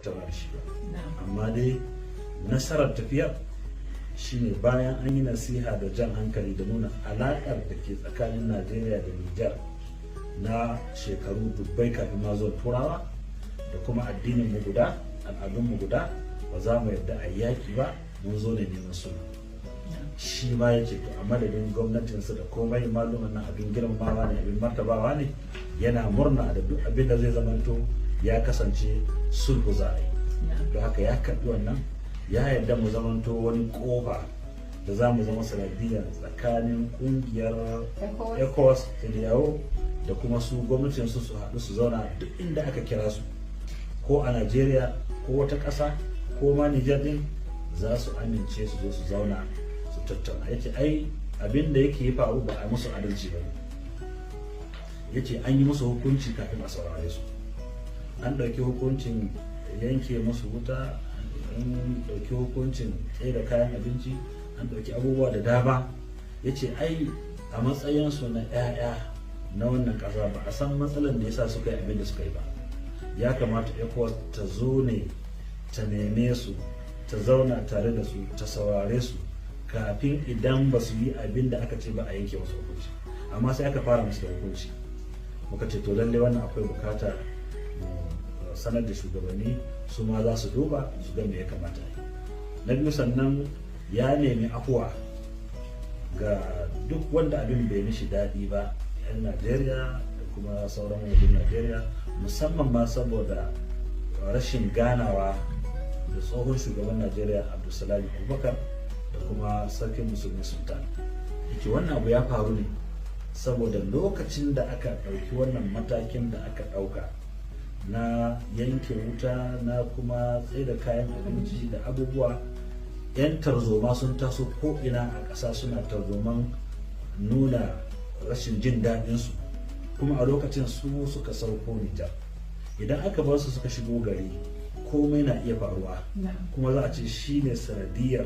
tattauna da shi ba. Amma dai nasarar tafiyar shine bayan an yi nasiha da jan hankali da nuna alaƙar da ke tsakanin Najeriya da Nijar na shekaru dubbai kafin ma zuwa turawa, da kuma addinin mu guda, al'adun mu guda, ba za mu yarda a yaki ba, mun zo ne neman sulhu. Shi ma ya ce to a madadin gwamnatinsa da komai malumin nan abin girmamawa ne, abin martabawa ne, yana murna da duk abin da zai zamanto ya kasance sulhu za a yi. Don haka ya karɓi wannan, ya yarda mu zamanto wani kofa da za mu zama sanadiyar tsakanin kungiyar ECOWAS da kuma su gwamnatin su haɗu su zauna duk inda aka kira su, ko a Najeriya ko wata ƙasa ko ma Nijar din, za su amince su zo su zauna su tattauna. Yace ai abin da yake faru ba a musu adalci ba, yace an yi musu hukunci kafin a saurare su, an ɗauki hukuncin yanke musu wuta, an ɗauki hukuncin tsaye da kayan abinci, an ɗauki abubuwa da dama. Yace ai a matsayinsu na 'ya'ya na wannan ƙasa ba a san matsalar da yasa suka yi abin da suka yi ba. Ya kamata ECOWAS ta zo ne ta neme su, ta zauna tare da su, ta saurare su kafin idan ba su yi abin da aka ce ba a yanke musu hukunci. Amma sai aka fara musu da hukunci. Muka ce to lalle wannan akwai bukata mu sanar da shugabanni, su ma za su duba su ga me ya kamata yi. Na biyu, sannan ya nemi afuwa ga duk wanda abin bai mishi daɗi ba, 'yan Najeriya da kuma sauran wajen Najeriya, musamman ma saboda rashin ganawa da tsohon shugaban Najeriya Abdulsalam Abubakar da kuma sarkin musulmi Sultan. Yake wannan abu ya faru ne saboda lokacin da aka ɗauki wannan matakin da aka ɗauka na yanke wuta, na kuma tsaye da kayan abinci da abubuwa, 'yan tarzoma sun taso ko ina a ƙasa suna tarzoman nuna rashin jin daɗinsu, kuma a lokacin su suka sauko Nijar. Idan aka bar su suka shigo gari, komai na iya faruwa, kuma za a ce shi ne sanadiyar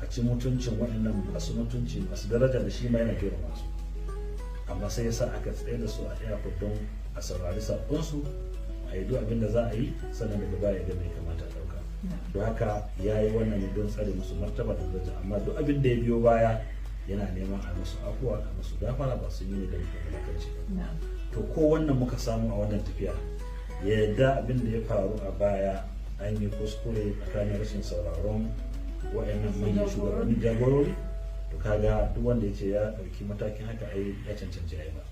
a ci mutuncin waɗannan masu mutunci masu daraja da shi ma yana girma su. Amma sai yasa aka tsaye da su a airport don a saurari saƙonsu, a yi duk abin da za a yi, sannan daga baya ga mai kamata a ɗauka. Don haka ya yi wannan ne don tsare musu martaba da daraja, amma duk abin da ya biyo baya yana neman a musu afuwa, a musu gafara, ba su yi ne da wulakanci ba. To ko wannan muka samu a wannan tafiya, yadda abin da ya faru a baya an yi kuskure tsakanin rashin sauraron wa'annan manyan shugabannin jagorori, to kaga duk wanda ya ce ya ɗauki matakin haka ai ya cancanci ai ba.